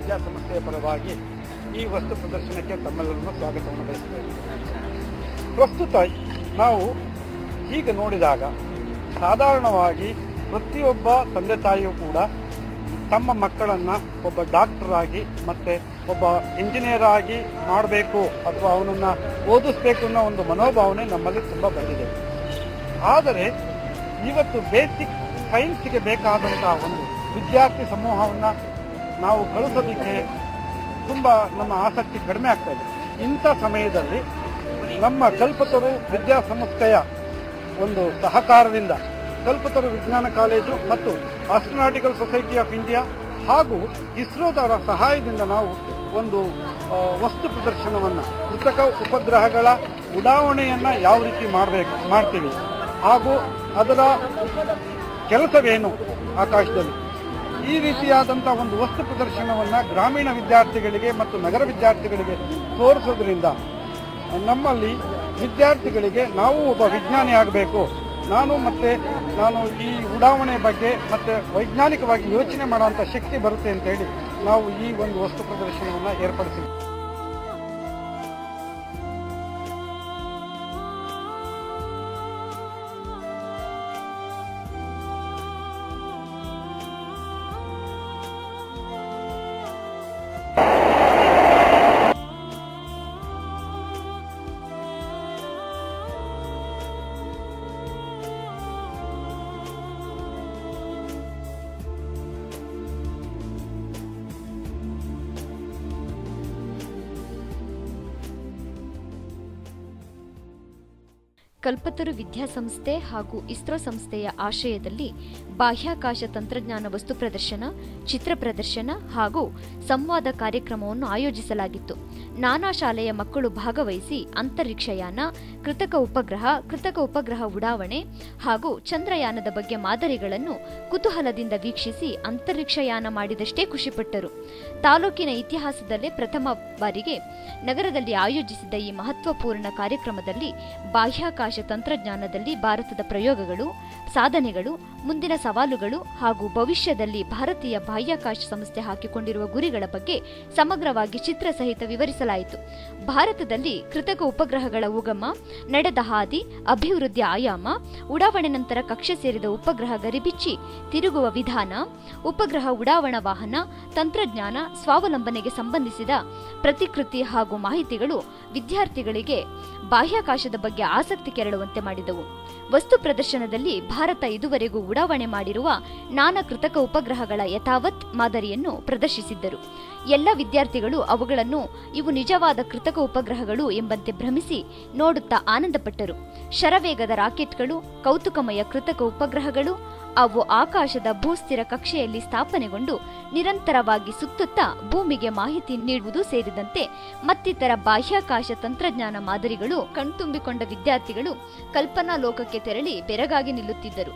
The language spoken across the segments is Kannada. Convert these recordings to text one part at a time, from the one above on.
ವಿದ್ಯಾಸಂಸ್ಥೆಯ ಪರವಾಗಿ ಈ ವಸ್ತು ಪ್ರದರ್ಶನಕ್ಕೆ ತಮ್ಮೆಲ್ಲರನ್ನು ಸ್ವಾಗತವನ್ನು ಬಯಸುತ್ತೇವೆ. ಪ್ರಸ್ತುತ ನಾವು ಹೀಗೆ ನೋಡಿದಾಗ ಸಾಧಾರಣವಾಗಿ ಪ್ರತಿಯೊಬ್ಬ ತಂದೆ ತಾಯಿಯೂ ಕೂಡ ತಮ್ಮ ಮಕ್ಕಳನ್ನು ಒಬ್ಬ ಡಾಕ್ಟರ್ ಆಗಿ ಮತ್ತೆ ಒಬ್ಬ ಇಂಜಿನಿಯರ್ ಆಗಿ ಮಾಡಬೇಕು ಅಥವಾ ಅವನನ್ನು ಓದಿಸ್ಬೇಕು ಅನ್ನೋ ಒಂದು ಮನೋಭಾವನೆ ನಮ್ಮಲ್ಲಿ ತುಂಬ ಬಂದಿದೆ. ಆದರೆ ಇವತ್ತು ಬೇಸಿಕ್ ಸೈನ್ಸ್ಗೆ ಬೇಕಾದಂತಹ ಒಂದು ವಿದ್ಯಾರ್ಥಿ ಸಮೂಹವನ್ನು ನಾವು ಕಳಿಸೋದಕ್ಕೆ ತುಂಬ ನಮ್ಮ ಆಸಕ್ತಿ ಕಡಿಮೆ ಆಗ್ತಾ ಇದೆ. ಇಂಥ ಸಮಯದಲ್ಲಿ ನಮ್ಮ ಕಲ್ಪತರು ವಿದ್ಯಾಸಂಸ್ಥೆಯ ಒಂದು ಸಹಕಾರದಿಂದ ಕಲ್ಪತರು ವಿಜ್ಞಾನ ಕಾಲೇಜು ಮತ್ತು ಆಸ್ಟ್ರೋನಾಟಿಕಲ್ ಸೊಸೈಟಿ ಆಫ್ ಇಂಡಿಯಾ ಹಾಗೂ ಇಸ್ರೋದವರ ಸಹಾಯದಿಂದ ನಾವು ಒಂದು ವಸ್ತು ಪ್ರದರ್ಶನವನ್ನು ಕೃತಕ ಉಪಗ್ರಹಗಳ ಉಡಾವಣೆಯನ್ನು ಯಾವ ರೀತಿ ಮಾಡ್ತೀವಿ ಹಾಗೂ ಅದರ ಕೆಲಸವೇನು ಆಕಾಶದಲ್ಲಿ ಈ ರೀತಿಯಾದಂಥ ಒಂದು ವಸ್ತು ಪ್ರದರ್ಶನವನ್ನು ಗ್ರಾಮೀಣ ವಿದ್ಯಾರ್ಥಿಗಳಿಗೆ ಮತ್ತು ನಗರ ವಿದ್ಯಾರ್ಥಿಗಳಿಗೆ ತೋರಿಸೋದ್ರಿಂದ ನಮ್ಮಲ್ಲಿ ವಿದ್ಯಾರ್ಥಿಗಳಿಗೆ ನಾವು ಒಬ್ಬ ವಿಜ್ಞಾನಿ ಆಗಬೇಕು, ನಾನು ಈ ಉಡಾವಣೆ ಬಗ್ಗೆ ಮತ್ತೆ ವೈಜ್ಞಾನಿಕವಾಗಿ ಯೋಚನೆ ಮಾಡುವಂಥ ಶಕ್ತಿ ಬರುತ್ತೆ ಅಂತ ಹೇಳಿ ನಾವು ಈ ಒಂದು ವಸ್ತು ಪ್ರದರ್ಶನವನ್ನು ಏರ್ಪಡಿಸಿದ್ವಿ. ಕಲ್ಪತರು ವಿದ್ಯಾಸಂಸ್ಥೆ ಹಾಗೂ ಇಸ್ರೋ ಸಂಸ್ಥೆಯ ಆಶ್ರಯದಲ್ಲಿ ಬಾಹ್ಯಾಕಾಶ ತಂತ್ರಜ್ಞಾನ ವಸ್ತು ಪ್ರದರ್ಶನ, ಚಿತ್ರ ಪ್ರದರ್ಶನ ಹಾಗೂ ಸಂವಾದ ಕಾರ್ಯಕ್ರಮವನ್ನು ಆಯೋಜಿಸಲಾಗಿತ್ತು. ನಾನಾ ಶಾಲೆಯ ಮಕ್ಕಳು ಭಾಗವಹಿಸಿ ಅಂತರಿಕ್ಷಯಾನ, ಕೃತಕ ಉಪಗ್ರಹ ಉಡಾವಣೆ ಹಾಗೂ ಚಂದ್ರಯಾನದ ಬಗ್ಗೆ ಮಾದರಿಗಳನ್ನು ಕುತೂಹಲದಿಂದ ವೀಕ್ಷಿಸಿ ಅಂತರಿಕ್ಷಯಾನ ಮಾಡಿದಷ್ಟೇ ಖುಷಿಪಟ್ಟರು. ತಾಲೂಕಿನ ಇತಿಹಾಸದಲ್ಲೇ ಪ್ರಥಮ ಬಾರಿಗೆ ನಗರದಲ್ಲಿ ಆಯೋಜಿಸಿದ್ದ ಈ ಮಹತ್ವಪೂರ್ಣ ಕಾರ್ಯಕ್ರಮದಲ್ಲಿ ಬಾಹ್ಯಾಕಾಶ ತಂತ್ರಜ್ಞಾನದಲ್ಲಿ ಭಾರತದ ಪ್ರಯೋಗಗಳು, ಸಾಧನೆಗಳು, ಮುಂದಿನ ಸವಾಲುಗಳು ಹಾಗೂ ಭವಿಷ್ಯದಲ್ಲಿ ಭಾರತೀಯ ಬಾಹ್ಯಾಕಾಶ ಸಂಸ್ಥೆ ಹಾಕಿಕೊಂಡಿರುವ ಗುರಿಗಳ ಬಗ್ಗೆ ಸಮಗ್ರವಾಗಿ ಚಿತ್ರ ಸಹಿತ ವಿವರಿಸಲಾಯಿತು. ಭಾರತದಲ್ಲಿ ಕೃತಕ ಉಪಗ್ರಹಗಳ ಉಗಮ, ನಡೆದ ಹಾದಿ, ಅಭಿವೃದ್ಧಿ ಆಯಾಮ, ಉಡಾವಣೆ ನಂತರ ಕಕ್ಷೆ ಸೇರಿದ ಉಪಗ್ರಹ ಗರಿಬಿಚ್ಚಿ ತಿರುಗುವ ವಿಧಾನ, ಉಪಗ್ರಹ ಉಡಾವಣಾ ವಾಹನ, ತಂತ್ರಜ್ಞಾನ, ಸ್ವಾವಲಂಬನೆಗೆ ಸಂಬಂಧಿಸಿದ ಪ್ರತಿಕೃತಿ ಹಾಗೂ ಮಾಹಿತಿಗಳು ವಿದ್ಯಾರ್ಥಿಗಳಿಗೆ ಬಾಹ್ಯಾಕಾಶದ ಬಗ್ಗೆ ಆಸಕ್ತಿ ಕೆರಳುವಂತೆ ಮಾಡಿದವು. ವಸ್ತು ಪ್ರದರ್ಶನದಲ್ಲಿ ಭಾರತ ಇದುವರೆಗೂ ಉಡಾವಣೆ ಮಾಡಿರುವ ನಾನಾ ಕೃತಕ ಉಪಗ್ರಹಗಳ ಯಥಾವತ್ ಮಾದರಿಯನ್ನು ಪ್ರದರ್ಶಿಸಿದ್ದರು. ಎಲ್ಲ ವಿದ್ಯಾರ್ಥಿಗಳು ಅವುಗಳನ್ನು ಇವು ನಿಜವಾದ ಕೃತಕ ಉಪಗ್ರಹಗಳು ಎಂಬಂತೆ ಭ್ರಮಿಸಿ ನೋಡುತ್ತಾ ಆನಂದಪಟ್ಟರು. ಶರವೇಗದ ರಾಕೆಟ್ಗಳು, ಕೌತುಕಮಯ ಕೃತಕ ಉಪಗ್ರಹಗಳು, ಅವು ಆಕಾಶದ ಭೂಸ್ಥಿರ ಕಕ್ಷೆಯಲ್ಲಿ ಸ್ಥಾಪನೆಗೊಂಡು ನಿರಂತರವಾಗಿ ಸುತ್ತುತ್ತಾ ಭೂಮಿಗೆ ಮಾಹಿತಿ ನೀಡುವುದು ಸೇರಿದಂತೆ ಮತ್ತಿತರ ಬಾಹ್ಯಾಕಾಶ ತಂತ್ರಜ್ಞಾನ ಮಾದರಿಗಳು ಕಣ್ತುಂಬಿಕೊಂಡ ವಿದ್ಯಾರ್ಥಿಗಳು ಕಲ್ಪನಾ ಲೋಕಕ್ಕೆ ತೆರಳಿ ಬೆರಗಾಗಿ ನಿಲ್ಲುತ್ತಿದ್ದರು.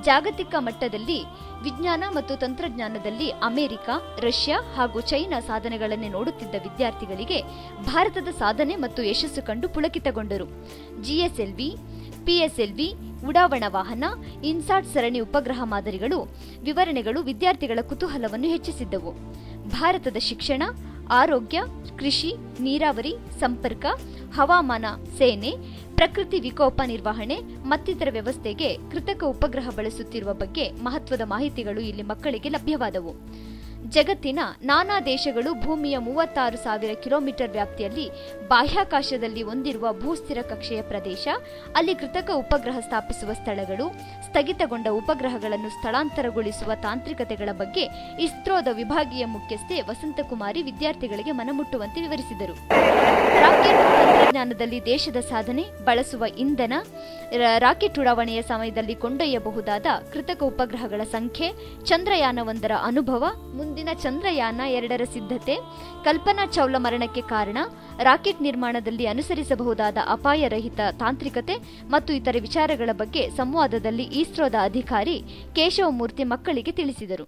ಜಾಗತಿಕ ಮಟ್ಟದಲ್ಲಿ ವಿಜ್ಞಾನ ಮತ್ತು ತಂತ್ರಜ್ಞಾನದಲ್ಲಿ ಅಮೆರಿಕ, ರಷ್ಯಾ ಹಾಗೂ ಚೈನಾ ಸಾಧನೆಗಳನ್ನೇ ನೋಡುತ್ತಿದ್ದ ವಿದ್ಯಾರ್ಥಿಗಳಿಗೆ ಭಾರತದ ಸಾಧನೆ ಮತ್ತು ಯಶಸ್ಸು ಕಂಡು ಪುಳಕಿತಗೊಂಡರು. ಜಿಎಸ್ಎಲ್ವಿ, ಪಿಎಸ್ಎಲ್ವಿ, ಉಡಾವಣಾ ವಾಹನ, ಇನ್ಸಾಟ್ ಸರಣಿ ಉಪಗ್ರಹ ಮಾದರಿಗಳು, ವಿವರಣೆಗಳು ವಿದ್ಯಾರ್ಥಿಗಳ ಕುತೂಹಲವನ್ನು ಹೆಚ್ಚಿಸಿದ್ದವು. ಭಾರತದ ಶಿಕ್ಷಣ, ಆರೋಗ್ಯ, ಕೃಷಿ, ನೀರಾವರಿ, ಸಂಪರ್ಕ, ಹವಾಮಾನ, ಸೇನೆ, ಪ್ರಕೃತಿ ವಿಕೋಪ ನಿರ್ವಹಣೆ ಮತ್ತಿತರ ವ್ಯವಸ್ಥೆಗೆ ಕೃತಕ ಉಪಗ್ರಹ ಬಳಸುತ್ತಿರುವ ಬಗ್ಗೆ ಮಹತ್ವದ ಮಾಹಿತಿಗಳು ಇಲ್ಲಿ ಮಕ್ಕಳಿಗೆ ಲಭ್ಯವಾದವು. ಜಗತ್ತಿನ ನಾನಾ ದೇಶಗಳು ಭೂಮಿಯ 36,000 ಕಿಲೋಮೀಟರ್ ವ್ಯಾಪ್ತಿಯಲ್ಲಿ ಬಾಹ್ಯಾಕಾಶದಲ್ಲಿ ಹೊಂದಿರುವ ಭೂಸ್ಥಿರ ಕಕ್ಷೆಯ ಪ್ರದೇಶ, ಅಲ್ಲಿ ಕೃತಕ ಉಪಗ್ರಹ ಸ್ಥಾಪಿಸುವ ಸ್ಥಳಗಳು, ಸ್ಥಗಿತಗೊಂಡ ಉಪಗ್ರಹಗಳನ್ನು ಸ್ಥಳಾಂತರಗೊಳಿಸುವ ತಾಂತ್ರಿಕತೆಗಳ ಬಗ್ಗೆ ಇಸ್ರೋದ ವಿಭಾಗೀಯ ಮುಖ್ಯಸ್ಥೆ ವಸಂತಕುಮಾರಿ ವಿದ್ಯಾರ್ಥಿಗಳಿಗೆ ಮನಮುಟ್ಟುವಂತೆ ವಿವರಿಸಿದರು. ರಾಕೆಟ್ ತಂತ್ರಜ್ಞಾನದಲ್ಲಿ ದೇಶದ ಸಾಧನೆ, ಬಳಸುವ ಇಂಧನ, ರಾಕೆಟ್ ಉಡಾವಣೆಯ ಸಮಯದಲ್ಲಿ ಕೊಂಡೊಯ್ಯಬಹುದಾದ ಕೃತಕ ಉಪಗ್ರಹಗಳ ಸಂಖ್ಯೆ, ಚಂದ್ರಯಾನ-1ರ ಅನುಭವ, ಮುಂದಿನ ಚಂದ್ರಯಾನ 2ರ ಸಿದ್ಧತೆ, ಕಲ್ಪನಾ ಚೌಲ ಮರಣಕ್ಕೆ ಕಾರಣ, ರಾಕೆಟ್ ನಿರ್ಮಾಣದಲ್ಲಿ ಅನುಸರಿಸಬಹುದಾದ ಅಪಾಯರಹಿತ ತಾಂತ್ರಿಕತೆ ಮತ್ತು ಇತರೆ ವಿಚಾರಗಳ ಬಗ್ಗೆ ಸಂವಾದದಲ್ಲಿ ಇಸ್ರೋದ ಅಧಿಕಾರಿ ಕೇಶವಮೂರ್ತಿ ಮಕ್ಕಳಿಗೆ ತಿಳಿಸಿದರು.